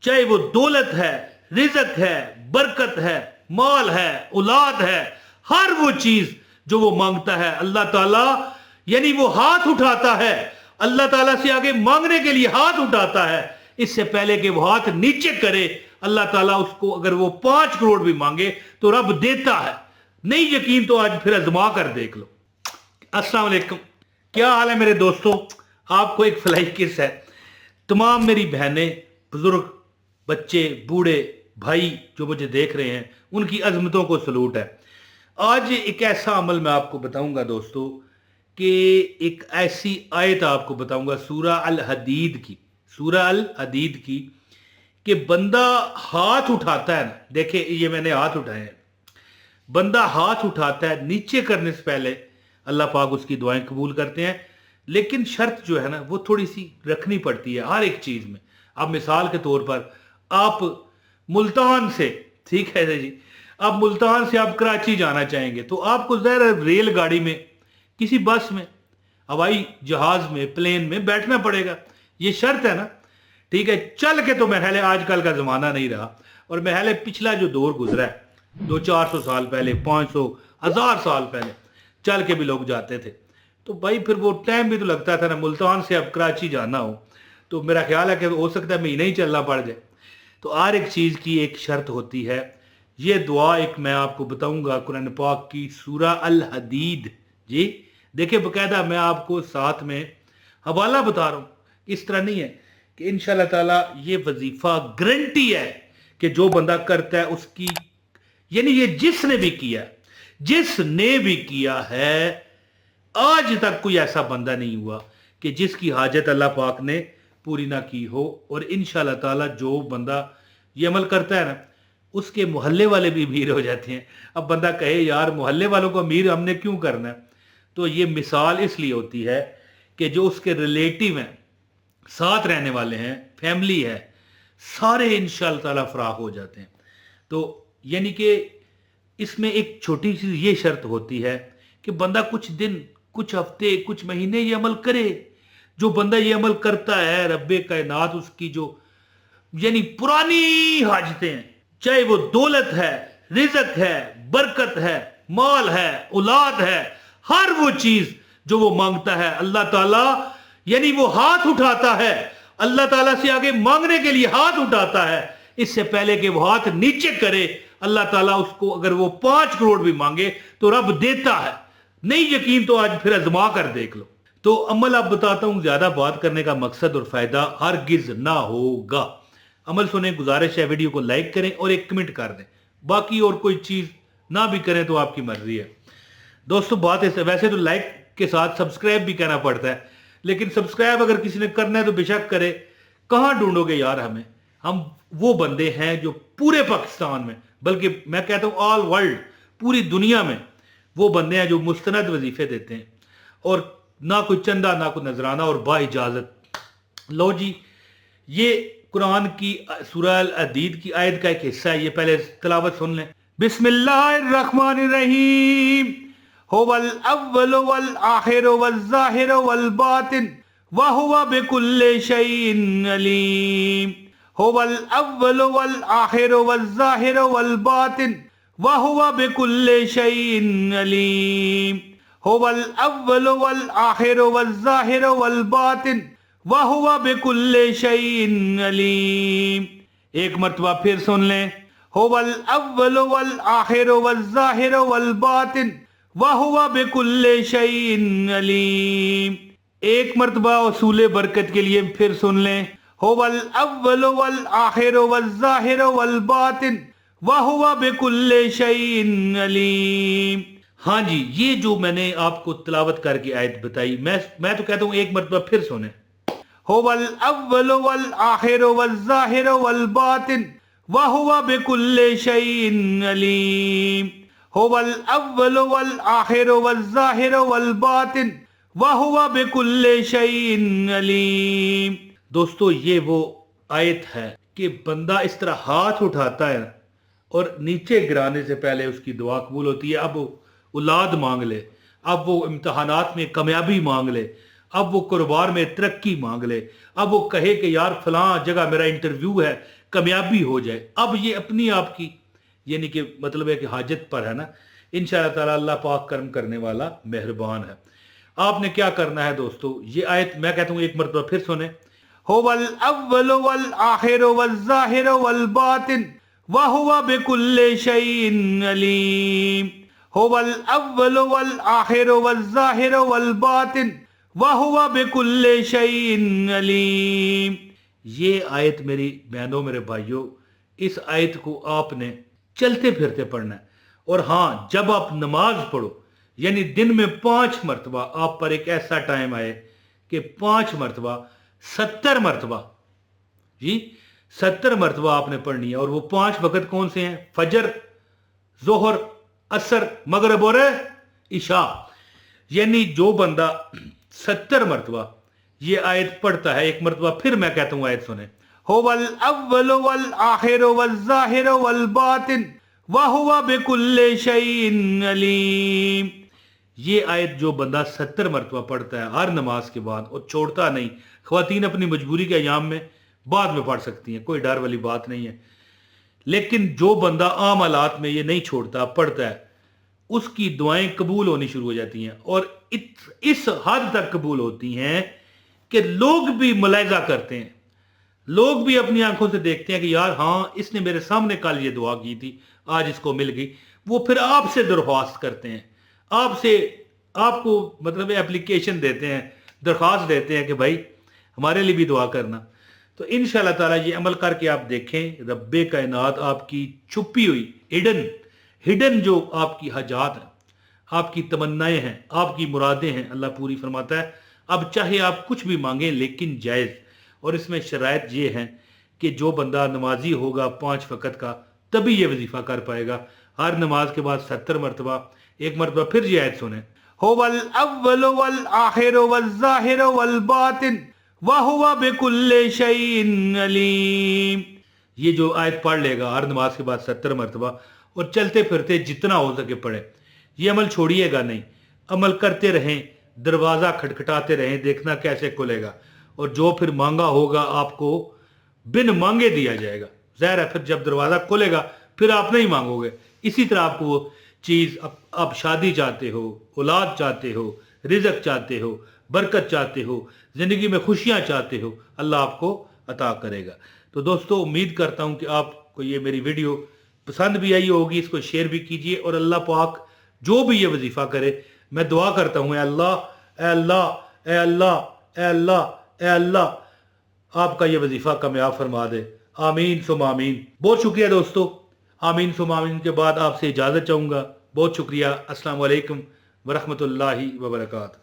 चाहे वो दौलत है, रिज़्क है, बरकत है, माल है, औलाद है, हर वो चीज जो वो मांगता है अल्लाह ताला, यानी वो हाथ उठाता है, अल्लाह ताला से आगे मांगने के लिए हाथ उठाता है, इससे पहले कि वो हाथ नीचे करे अल्लाह ताला उसको, अगर वो 5 करोड़ भी मांगे तो रब देता है। नहीं यकीन तो आज फिर आजमा कर देख लो। अस्सलाम वालेकुम, क्या हाल है मेरे दोस्तों। आपको एक फ्लाई किस है। तमाम मेरी बहनें, बुजुर्ग, बच्चे, बूढ़े भाई जो मुझे देख रहे हैं, उनकी अजमतों को सलूट है। आज एक ऐसा अमल मैं आपको बताऊंगा दोस्तों, कि एक ऐसी आयत आपको बताऊंगा सूरा अल हदीद की, सूरा अल हदीद की, कि बंदा हाथ उठाता है ना, देखे ये मैंने हाथ उठाए हैं, बंदा हाथ उठाता है, नीचे करने से पहले अल्लाह पाक उसकी दुआएं कबूल करते हैं। लेकिन शर्त जो है ना वो थोड़ी सी रखनी पड़ती है हर एक चीज में। अब मिसाल के तौर पर आप मुल्तान से, ठीक है जी, आप मुल्तान से आप कराची जाना चाहेंगे तो आपको ज़रा रेलगाड़ी में, किसी बस में, हवाई जहाज में, प्लेन में बैठना पड़ेगा। ये शर्त है ना, ठीक है। चल के तो महल आजकल का जमाना नहीं रहा, और महल पिछला जो दौर गुजरा है 200-400 साल पहले, 500-1000 साल पहले चल के भी लोग जाते थे। तो भाई फिर वो टाइम भी तो लगता था ना। मुल्तान से अब कराची जाना हो तो मेरा ख्याल है कि हो सकता है महीने ही चलना पड़ जाए। तो हर एक चीज़ की एक शर्त होती है। ये दुआ एक मैं आपको बताऊंगा कुरान पाक की, सूरा अल हदीद जी। देखिए बकायदा मैं आपको साथ में हवाला बता रहा हूँ, इस तरह नहीं है कि इंशाल्लाह ताला ये वजीफा गारंटी है कि जो बंदा करता है उसकी, यानी ये जिसने भी किया है, आज तक कोई ऐसा बंदा नहीं हुआ कि जिसकी हाजत अल्लाह पाक ने पूरी ना की हो। और इंशाल्लाह ताला जो बंदा ये अमल करता है ना, उसके मोहल्ले वाले भी अमीर हो जाते हैं। अब बंदा कहे यार मोहल्ले वालों को अमीर हमने क्यों करना है, तो ये मिसाल इसलिए होती है कि जो उसके रिलेटिव हैं, साथ रहने वाले हैं, फैमिली है, सारे इंशाल्लाह ताला फराग हो जाते हैं। तो यानी कि इसमें एक छोटी सी ये शर्त होती है कि बंदा कुछ दिन, कुछ हफ्ते, कुछ महीने ये अमल करे। जो बंदा ये अमल करता है, रब्बे कायनात उसकी जो यानी पुरानी हाजतें हैं, चाहे वो दौलत है, रिज़्क है, बरकत है, माल है, औलाद है, हर वो चीज जो वो मांगता है अल्लाह ताला, यानी वो हाथ उठाता है, अल्लाह ताला से आगे मांगने के लिए हाथ उठाता है, इससे पहले कि वो हाथ नीचे करे अल्लाह ताला उसको, अगर वो 5 करोड़ भी मांगे तो रब देता है। नहीं यकीन तो आज फिर आजमा कर देख लो। तो अमल आप बताता हूं, ज्यादा बात करने का मकसद और फायदा हरगिज ना होगा। अमल सुने, गुजारिश है वीडियो को लाइक करें और एक कमेंट कर दें। बाकी और कोई चीज ना भी करें तो आपकी मर्जी है दोस्तों। बात है, वैसे तो लाइक के साथ सब्सक्राइब भी करना पड़ता है, लेकिन सब्सक्राइब अगर किसी ने करना है तो बेशक करे। कहां ढूंढोगे यार हमें, हम वो बंदे हैं जो पूरे पाकिस्तान में, बल्कि मैं कहता हूं ऑल वर्ल्ड, पूरी दुनिया में वो बंदे हैं जो मुस्तनद वजीफे देते हैं, और ना कोई चंदा, ना कोई नजराना, और बा इजाजत। लो जी, ये कुरान की सूरह अल हदीद की आयत का एक हिस्सा है, ये पहले तिलावत सुन लें। बिस्मिल्लाहिर्रहमानिर्रहीम। हुवल अव्वल वल आखिर वल ज़ाहिर वल बातिन व हुवा बिकुल्लि शैइन अलीम। हुवल अव्वल वल आखिर वल ज़ाहिर वल बातिन व हुवा बिकुल्लि शैइन अलीम। हुवल अव्वल वल आखिर वल ज़ाहिर वल बातिन व हुवा बिकुल्लि शैइन अलीम। एक मर्तबा फिर सुन लें। हुवल अव्वल वल आखिर वल ज़ाहिर वल बातिन व हुवा बिकुल्लि शैइन अलीम। एक मर्तबा उसूल बरकत के लिए फिर सुन लें। हुवल अव्वल वल आखिर वल ज़ाहिर वल बातिन व हुवा बिकुल्लि शैइन अलीम। हाँ जी, ये जो मैंने आपको तिलावत करके आयत बताई, मैं तो कहता हूं एक मर्तबा फिर सुने। हुवल अव्वल वल आखिर वल ज़ाहिर वल बातिन व हुवा बिकुल्लि शैइन अलीम। हुवल अव्वल वल आखिर वल ज़ाहिर वल बातिन व हुवा बिकुल्लि शैइन अलीम। दोस्तों ये वो आयत है कि बंदा इस तरह हाथ उठाता है और नीचे गिराने से पहले उसकी दुआ कबूल होती है। अब वो औलाद मांग ले, अब वो इम्तहानात में कामयाबी मांग ले, अब वो कारोबार में तरक्की मांग ले, अब वो कहे कि यार फलां जगह मेरा इंटरव्यू है, कामयाबी हो जाए। अब ये अपनी आपकी यानी कि मतलब है कि हाजत पर है ना, इंशाअल्लाह ताला अल्लाह पाक कर्म करने वाला मेहरबान है। आपने क्या करना है दोस्तों, ये आयत मैं कहता हूँ एक मरतबा फिर सुने। हो वल अव्वल वल आखिर वल ज़ाहिर वल बातिन व हुवा बिकुल्लि शैइन अलीम। हो वल अव्वल वल आखिर वल ज़ाहिर वल बातिन व हुवा बिकुल्लि शैइन अलीम। ये आयत मेरी बहनों मेरे भाइयों, इस आयत को आपने चलते फिरते पढ़ना है। और हाँ, जब आप नमाज पढ़ो यानी दिन में 5 मरतबा आप पर एक ऐसा टाइम आए कि 5 मरतबा 70 मरतबा, जी 70 मरतबा आपने पढ़नी है। और वो 5 वक़्त कौन से हैं? फजर, जोहर, असर, मगरिब और इशा। यानी जो बंदा 70 मरतबा ये आयत पढ़ता है, एक मरतबा फिर मैं कहता हूं आयत सुने। हो वल अव्वल वल आखिर वल ज़ाहिर वल बातिन व हुवा बिकुल्लि शैइन अलीम। ये आयत जो बंदा 70 मरतबा पढ़ता है हर नमाज के बाद और छोड़ता नहीं, ख्वातीन अपनी मजबूरी के अयाम में बाद में पढ़ सकती हैं, कोई डर वाली बात नहीं है। लेकिन जो बंदा आम हालात में ये नहीं छोड़ता, पढ़ता है, उसकी दुआएं कबूल होनी शुरू हो जाती हैं। और इस हद तक कबूल होती हैं कि लोग भी मुलाहिजा करते हैं, लोग भी अपनी आंखों से देखते हैं कि यार हाँ, इसने मेरे सामने कल ये दुआ की थी, आज इसको मिल गई। वो फिर आपसे दरख्वास्त करते हैं, आपसे आपको मतलब एप्लीकेशन देते हैं, दरख्वास्त देते हैं कि भाई हमारे लिए भी दुआ करना। तो इंशाअल्लाह ताला ये अमल करके आप देखें, रब्बे कायनात आपकी छुपी हुई हिडन जो आपकी हजात हैं, आपकी तमन्नाएं हैं, आपकी मुरादें हैं, अल्लाह पूरी फरमाता है। अब चाहे आप कुछ भी मांगें लेकिन जायज़। और इसमें शराइत ये हैं कि जो बंदा नमाजी होगा 5 वक़्त का तभी ये वजीफ़ा कर पाएगा। हर नमाज के बाद 70 मरतबा, एक मरतबा फिर ये आयत सुने। हो वल अव्वल वल आखिर वल ज़ाहिर वल बातिन व हुवा बिकुल्लि शैइन अलीम। ये जो आयत पढ़ लेगा हर नमाज के बाद 70 मरतबा और चलते फिरते जितना हो सके पढ़े, ये अमल छोड़िएगा नहीं, अमल करते रहें, दरवाज़ा खटखटाते रहें, देखना कैसे खुलेगा। और जो फिर मांगा होगा आपको बिन मांगे दिया जाएगा। ज़ाहिर है फिर जब दरवाज़ा खुलेगा फिर आप नहीं मांगोगे। इसी तरह आपको वो चीज़, आप शादी चाहते हो, औलाद चाहते हो, रिज़्क चाहते हो, बरकत चाहते हो, ज़िंदगी में खुशियाँ चाहते हो, अल्लाह आपको अता करेगा। तो दोस्तों, उम्मीद करता हूँ कि आपको ये मेरी वीडियो पसंद भी आई होगी, इसको शेयर भी कीजिए। और अल्लाह पाक जो भी ये वजीफ़ा करे, मैं दुआ करता हूँ, ए अल्लाह, ए अल्लाह, ए अल्लाह, ए अल्लाह, ए अल्लाह, आपका ये वजीफ़ा कामयाब फरमा दे। आमीन सुम आमीन। बहुत शुक्रिया दोस्तों। आमीन सुम आमीन के बाद आपसे इजाज़त चाहूँगा। बहुत शुक्रिया। अस्सलाम वालेकुम व रहमतुल्लाहि व बरकातहू।